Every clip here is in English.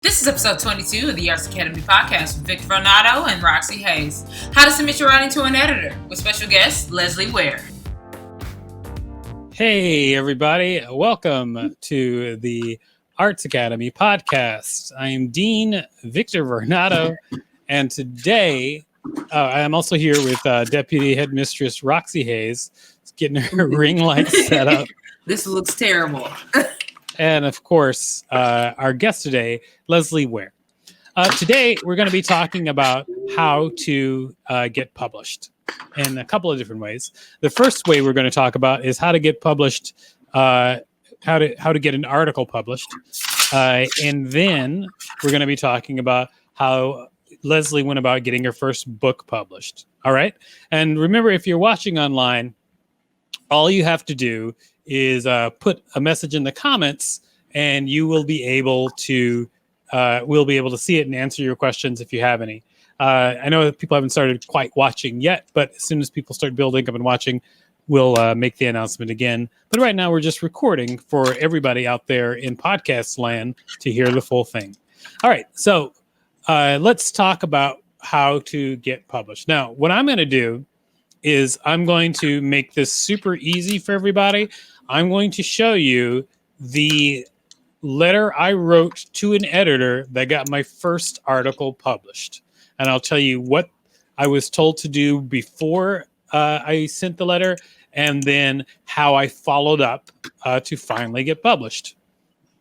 This is episode 22 of the Arts Academy podcast with Victor Varnado and Roxxy Haze. How to submit your writing to an editor with special guest Lesley Ware. Hey, everybody. Welcome to the Arts Academy podcast. I am Dean Victor Varnado, and today I am also here with Deputy Headmistress Roxxy Haze, getting her ring light set up. This looks terrible. And of course, our guest today, Lesley Ware. Today, we're going to be talking about how to get published in a couple of different ways. The first way we're going to talk about is how to get published, how to get an article published, and then we're going to be talking about how Lesley went about getting her first book published. All right, and remember, if you're watching online, all you have to do is put a message in the comments, and you will be able to we'll be able to see it and answer your questions if you have any. I know that people haven't started quite watching yet, but as soon as people start building up and watching, we'll make the announcement again. But right now, we're just recording for everybody out there in podcast land to hear the full thing. All right, so let's talk about how to get published. Now, what I'm going to do is I'm going to make this super easy for everybody. I'm going to show you the letter I wrote to an editor that got my first article published. And I'll tell you what I was told to do before I sent the letter, and then how I followed up to finally get published.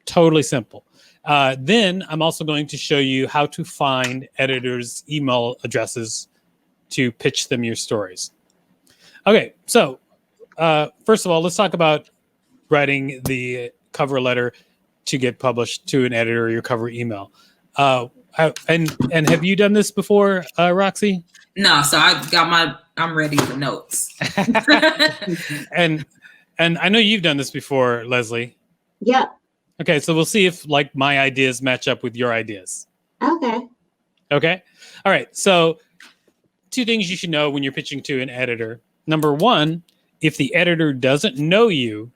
Totally simple. Then I'm also going to show you how to find editors' email addresses to pitch them your stories. Okay, so first of all, let's talk about writing the cover letter to get published to an editor or your cover email. And have you done this before, Roxy? No, so I'm ready for notes. and I know you've done this before, Lesley. Yep. Okay, so we'll see if like my ideas match up with your ideas. Okay. Okay. All right. So 2 things you should know when you're pitching to an editor. Number 1, if the editor doesn't know you,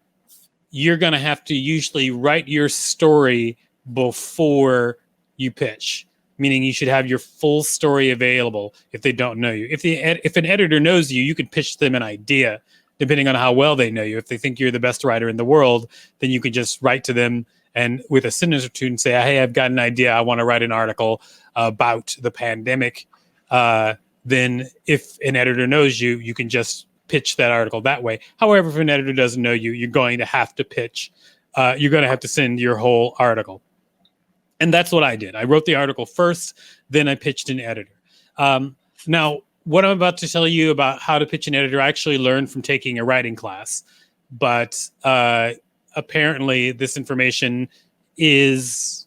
you're going to have to usually write your story before you pitch, meaning you should have your full story available if they don't know you. If an editor knows you, you can pitch them an idea, depending on how well they know you. If they think you're the best writer in the world, then you could just write to them and with a sentence or two and say, hey, I've got an idea. I want to write an article about the pandemic. Then if an editor knows you, you can just pitch that article that way. However, if an editor doesn't know you, you're going to have to pitch. You're going to have to send your whole article. And that's what I did. I wrote the article first, then I pitched an editor. Now, what I'm about to tell you about how to pitch an editor, I actually learned from taking a writing class. But apparently this information is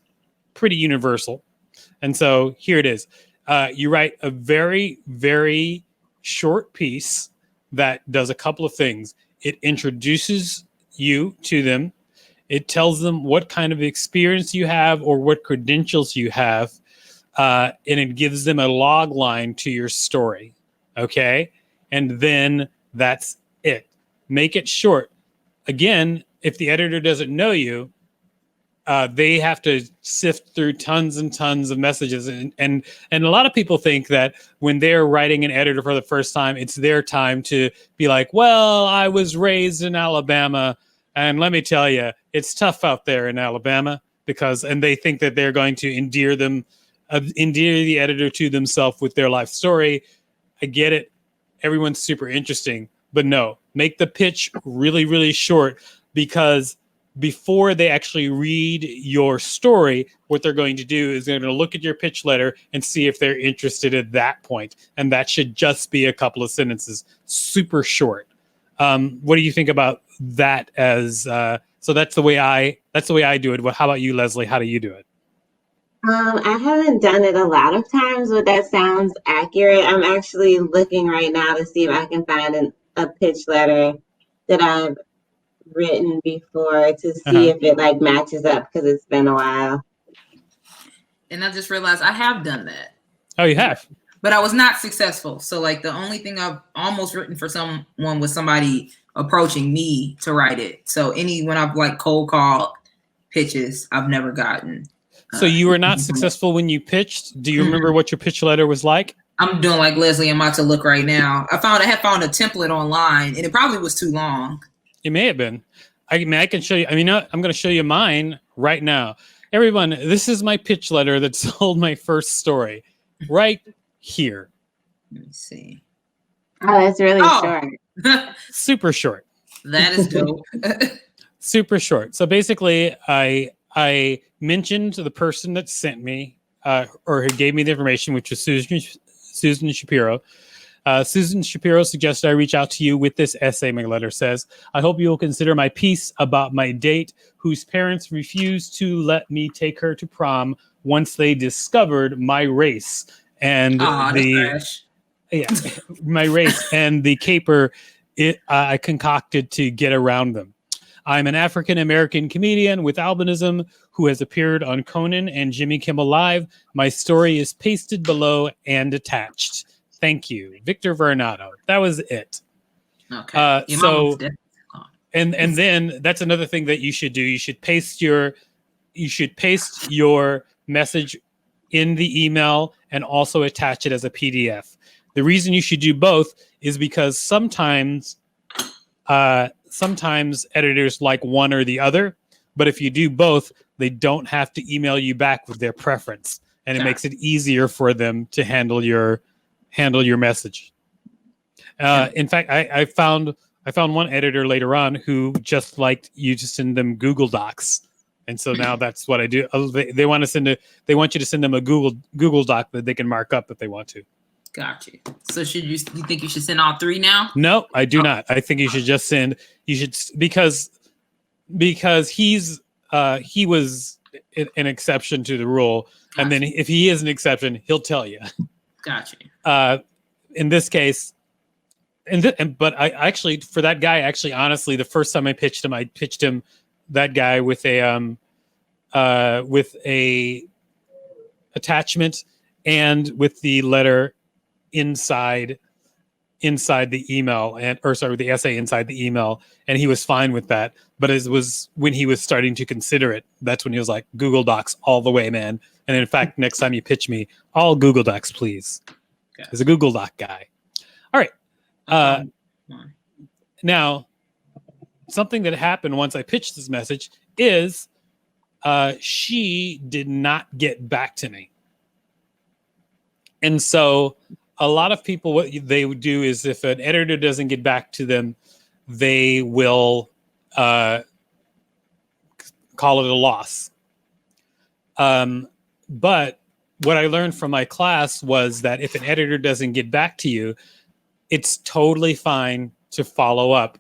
pretty universal. And so here it is. You write a very, very short piece that does a couple of things. It introduces you to them. It tells them what kind of experience you have or what credentials you have. And it gives them a log line to your story. Okay? And then that's it. Make it short. Again, if the editor doesn't know you, they have to sift through tons and tons of messages. And a lot of people think that when they're writing an editor for the first time, it's their time to be like, well, I was raised in Alabama. And let me tell you, it's tough out there in Alabama and they think that they're going to endear the editor to themselves with their life story. I get it. Everyone's super interesting, but no, make the pitch really, really short, because before they actually read your story, what they're going to do is they're going to look at your pitch letter and see if they're interested at that point. And that should just be a couple of sentences, super short. What do you think about that? So that's the way I do it. How about you, Lesley? How do you do it? I haven't done it a lot of times, but that sounds accurate. I'm actually looking right now to see if I can find a pitch letter that I've written before to see if it like matches up, because it's been a while. And I just realized I have done that. Oh, you have? But I was not successful. So like the only thing I've almost written for someone was somebody approaching me to write it. So when I've like cold called pitches, I've never gotten. So you were not successful when you pitched. Do you remember what your pitch letter was like? I'm doing like Lesley. I'm about to look right now. I had found a template online, and it probably was too long. It may have been. I can show you. I'm going to show you mine right now. Everyone, this is my pitch letter that sold my first story right here. Let me see. Oh, that's really short. Super short. That is dope. Super short. So basically, I mentioned the person that sent me or who gave me the information, which was Susan Shapiro. Susan Shapiro suggested I reach out to you with this essay. My letter says, I hope you will consider my piece about my date whose parents refused to let me take her to prom once they discovered my race and my race and the caper I concocted to get around them. I'm an African-American comedian with albinism who has appeared on Conan and Jimmy Kimmel Live. My story is pasted below and attached. Thank you, Victor Varnado. That was it. Okay. And then that's another thing that you should do. You should paste your message in the email and also attach it as a PDF. The reason you should do both is because sometimes editors like one or the other, but if you do both, they don't have to email you back with their preference, and it makes it easier for them to handle your message. In fact, I found one editor later on who just liked you to send them Google Docs, and so now that's what I do. They want you to send them a Google Doc that they can mark up if they want to. Gotcha. So you think you should send all three now? No, I do not. I think you should just send. You should because he was an exception to the rule, gotcha. And then if he is an exception, he'll tell you. Gotcha. In this case, but I actually for that guy, honestly, the first time I pitched him that guy with a attachment and with the letter inside the email the essay inside the email, and he was fine with that. But it was when he was starting to consider it, that's when he was like, Google Docs all the way, man. And in fact, next time you pitch me, all Google Docs, please. Okay. He's a Google Doc guy. All right. Now, something that happened once I pitched this message is she did not get back to me. And so a lot of people, what they would do is if an editor doesn't get back to them, they will call it a loss. But what I learned from my class was that if an editor doesn't get back to you, it's totally fine to follow up.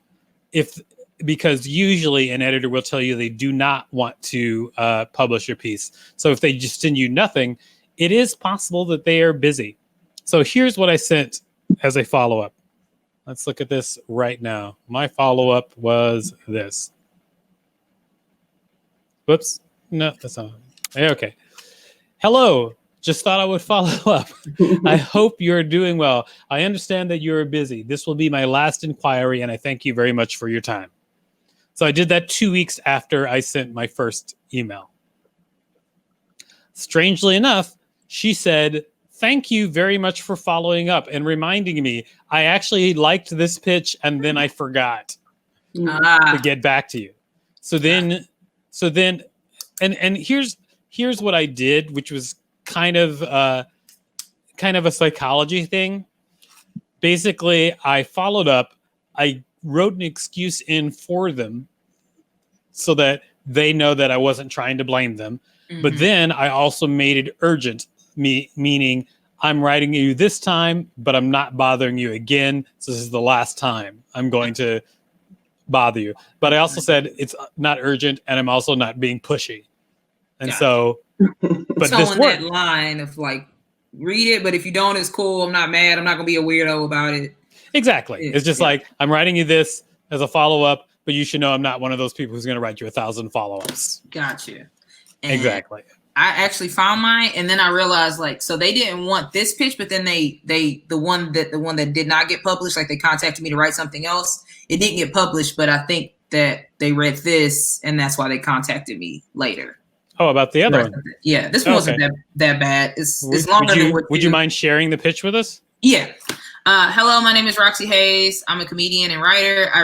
Because usually an editor will tell you they do not want to publish your piece. So if they just send you nothing, it is possible that they are busy. So here's what I sent as a follow-up. Let's look at this right now. My follow-up was this. Whoops. No, that's not. Okay. Hello. Just thought I would follow up. I hope you're doing well. I understand that you're busy. This will be my last inquiry, and I thank you very much for your time. So I did that 2 weeks after I sent my first email. Strangely enough, she said, thank you very much for following up and reminding me. I actually liked this pitch, and then I forgot to get back to you. So then, and here's what I did, which was kind of a psychology thing. Basically, I followed up. I wrote an excuse in for them so that they know that I wasn't trying to blame them. Mm-hmm. But then I also made it urgent, meaning I'm writing you this time, but I'm not bothering you again. So this is the last time I'm going to bother you. But I also said it's not urgent, and I'm also not being pushy. And so, but so this on worked. That line of like, read it, but if you don't, it's cool. I'm not mad. I'm not going to be a weirdo about it. Exactly. It's just like, I'm writing you this as a follow-up, but you should know I'm not one of those people who's going to write you 1,000 follow-ups. Gotcha. And exactly. I actually found mine, and then I realized like, so they didn't want this pitch, but then the one that did not get published, like they contacted me to write something else. It didn't get published, but I think that they read this, and that's why they contacted me later. Oh, about the other one. Yeah, this one wasn't that bad. It's longer than what would you mind sharing the pitch with us? Yeah. Hello, my name is Roxxy Haze. I'm a comedian and writer. I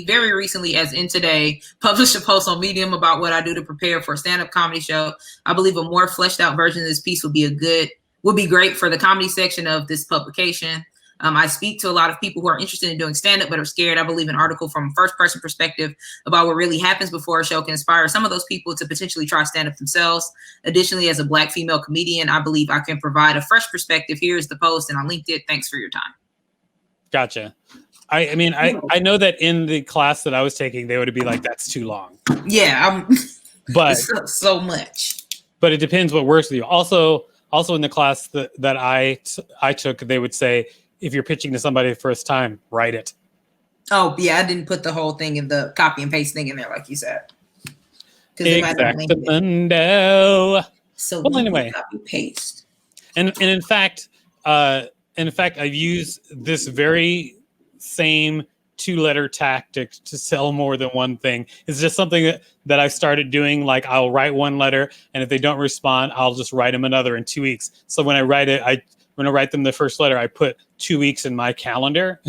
very recently, as in today, published a post on Medium about what I do to prepare for a stand-up comedy show. I believe a more fleshed out version of this piece would be great for the comedy section of this publication. I speak to a lot of people who are interested in doing stand-up but are scared. I believe an article from a first-person perspective about what really happens before a show can inspire some of those people to potentially try stand-up themselves. Additionally, as a Black female comedian, I believe I can provide a fresh perspective. Here's the post, and I linked it. Thanks for your time. Gotcha. I mean, I know that in the class that I was taking, they would be like, that's too long. Yeah, but so much. But it depends what works with you. Also in the class that I took, they would say, if you're pitching to somebody the first time, write it. Oh, yeah, I didn't put the whole thing in the copy and paste thing in there, like you said. Exactamundo. So well, anyway, copy paste. And in fact, I've used this very same 2-letter tactic to sell more than one thing. It's just something that I started doing. Like, I'll write one letter, and if they don't respond, I'll just write them another in 2 weeks. So when I write them the first letter, I put 2 weeks in my calendar,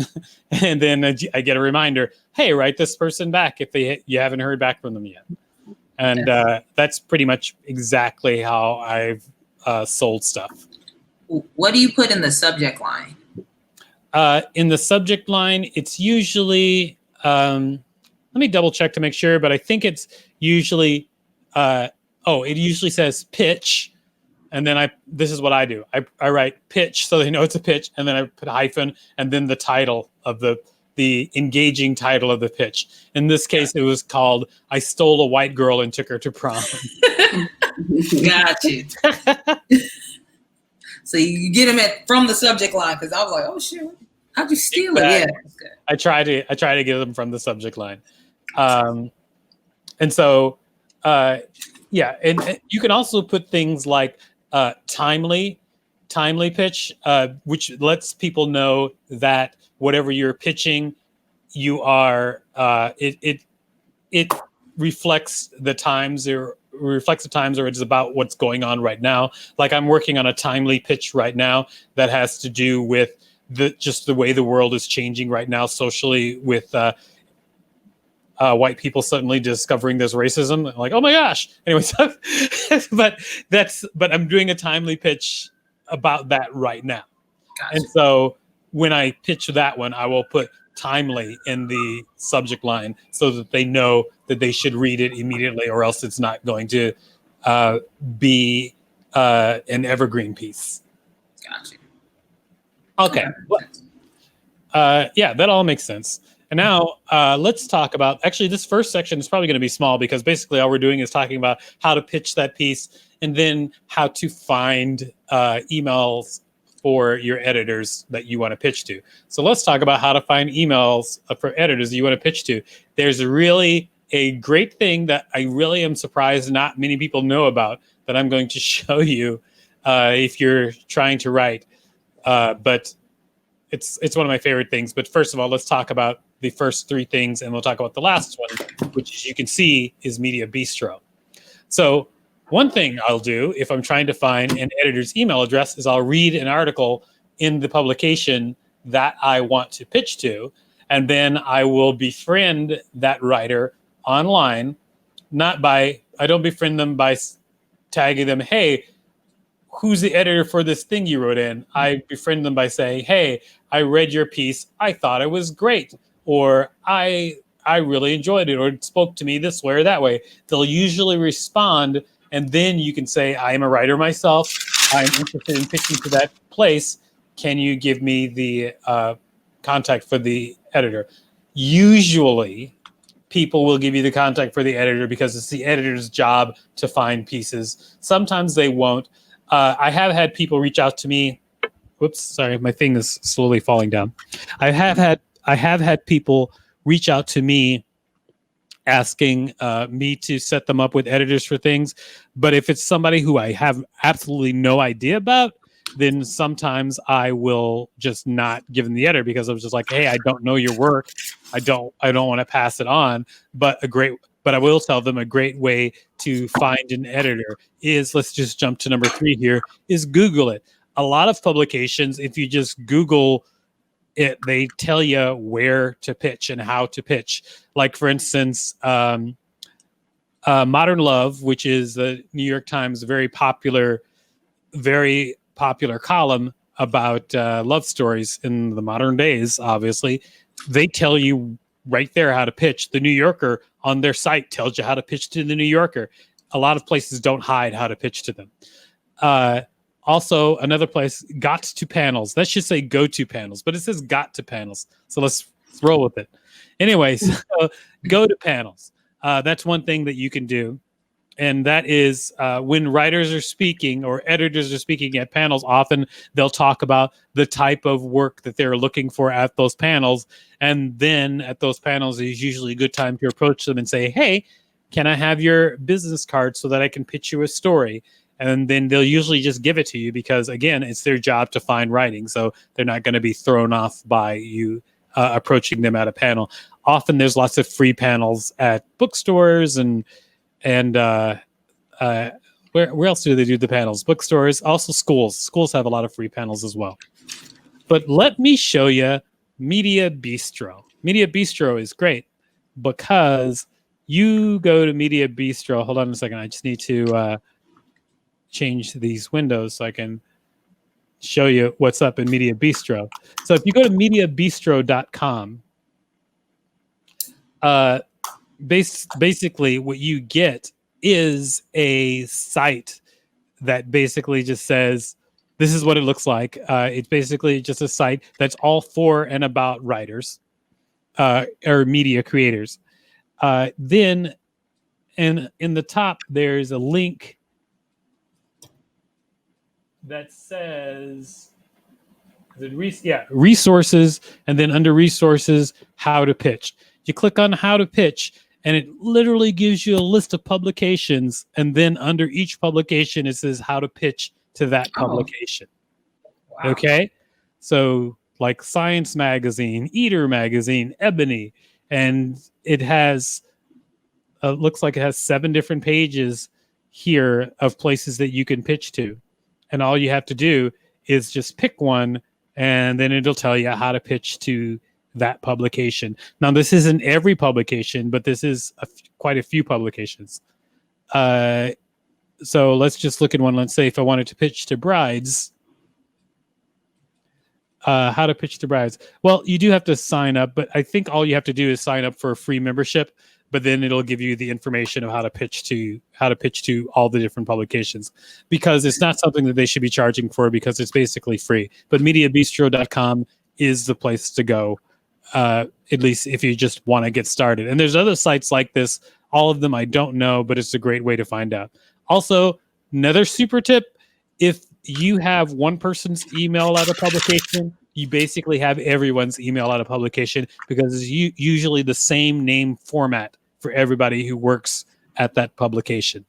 and then I get a reminder, hey, write this person back if you haven't heard back from them yet. And that's pretty much exactly how I've sold stuff. What do you put in the subject line? In the subject line, it's usually, let me double check to make sure, but I think it's usually, it usually says pitch. And then this is what I do. I write pitch so they know it's a pitch, and then I put a hyphen, and then the title of the engaging title of the pitch. In this case, it was called "I Stole a White Girl and Took Her to Prom." Got you. So you get them from the subject line, because I was like, oh shoot, how'd you steal it? Yeah, that's good. I try to get them from the subject line, and so yeah, and you can also put things like timely pitch, which lets people know that whatever you're pitching, you are it reflects the times or it's about what's going on right now. Like, I'm working on a timely pitch right now that has to do with just the way the world is changing right now socially, with white people suddenly discovering there's racism. Like, oh my gosh. Anyways, but I'm doing a timely pitch about that right now. Gotcha. And so when I pitch that one, I will put timely in the subject line so that they know that they should read it immediately, or else it's not going to be an evergreen piece. Gotcha. Okay. Yeah, that all makes sense. And now let's talk about, actually, this first section is probably going to be small, because basically all we're doing is talking about how to pitch that piece, and then how to find emails for your editors that you want to pitch to. So let's talk about how to find emails for editors that you want to pitch to. There's really a great thing that I really am surprised not many people know about, that I'm going to show you if you're trying to write. But it's one of my favorite things. But first of all, let's talk about the first 3 things, and we'll talk about the last one, which, as you can see, is Media Bistro. So one thing I'll do if I'm trying to find an editor's email address is I'll read an article in the publication that I want to pitch to, and then I will befriend that writer online. I don't befriend them by tagging them, hey, who's the editor for this thing you wrote in? I befriend them by saying, hey, I read your piece. I thought it was great. Or I really enjoyed it, or it spoke to me this way or that way. They'll usually respond, and then you can say, I am a writer myself. I'm interested in pitching to that place. Can you give me the contact for the editor? Usually, people will give you the contact for the editor because it's the editor's job to find pieces. Sometimes they won't. I have had people reach out to me. Whoops, sorry, my thing is slowly falling down. I have had people reach out to me asking me to set them up with editors for things. But if it's somebody who I have absolutely no idea about, then sometimes I will just not give them the editor, because I was just like, hey, I don't know your work. I don't want to pass it on. But But I will tell them a great way to find an editor is, let's just jump to number 3 here, is Google it. A lot of publications, if you just Google it, they tell you where to pitch and how to pitch. Like, for instance, Modern Love, which is the New York Times very popular column about love stories in the modern days, obviously, they tell you right there how to pitch. The New Yorker on their site tells you how to pitch to the New Yorker. A lot of places don't hide how to pitch to them. Also, another place, got to panels. That should say go to panels, but it says got to panels. So let's roll with it. Anyways, go to panels. That's one thing that you can do. And that is when writers are speaking or editors are speaking at panels, often they'll talk about the type of work that they're looking for at those panels. And then at those panels is usually a good time to approach them and say, hey, can I have your business card so that I can pitch you a story? And then they'll usually just give it to you because, again, it's their job to find writing. So they're not going to be thrown off by you approaching them at a panel. Often there's lots of free panels at bookstores and where else do they do the panels? Bookstores, also schools. Schools have a lot of free panels as well. But let me show you Media Bistro. Media Bistro is great because you go to Media Bistro. Hold on a second. I just need to change these windows so I can show you what's up in Media Bistro. So if you go to mediabistro.com, basically what you get is a site that basically just says, this is what it looks like. It's basically just a site that's all for and about writers or media creators. Then in the top, there's a link that says resources, and then under resources, how to pitch. You click on how to pitch, and it literally gives you a list of publications, and then under each publication, it says how to pitch to that publication. Wow. Okay? So like Science Magazine, Eater Magazine, Ebony, and it has, looks like it has 7 different pages here of places that you can pitch to. And all you have to do is just pick one, and then it'll tell you how to pitch to that publication. Now, this isn't every publication, but this is quite a few publications. So let's just look at one. Let's say if I wanted to pitch to brides, how to pitch to brides. Well, you do have to sign up, but I think all you have to do is sign up for a free membership. But then it'll give you the information of how to pitch to all the different publications, because it's not something that they should be charging for because it's basically free. But mediabistro.com is the place to go, at least if you just want to get started. And there's other sites like this. All of them I don't know, but it's a great way to find out. Also, another super tip, if you have one person's email at a publication, you basically have everyone's email at a publication because it's usually the same name format for everybody who works at that publication.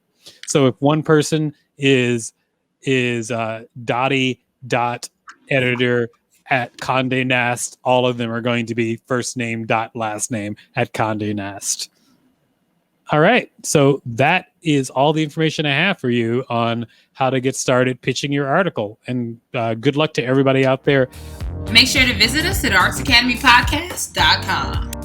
So if one person is Dottie.editor@Condé Nast, all of them are going to be first name dot last name at Condé Nast. All right. So that is all the information I have for you on how to get started pitching your article. And good luck to everybody out there. Make sure to visit us at artsacademypodcast.com.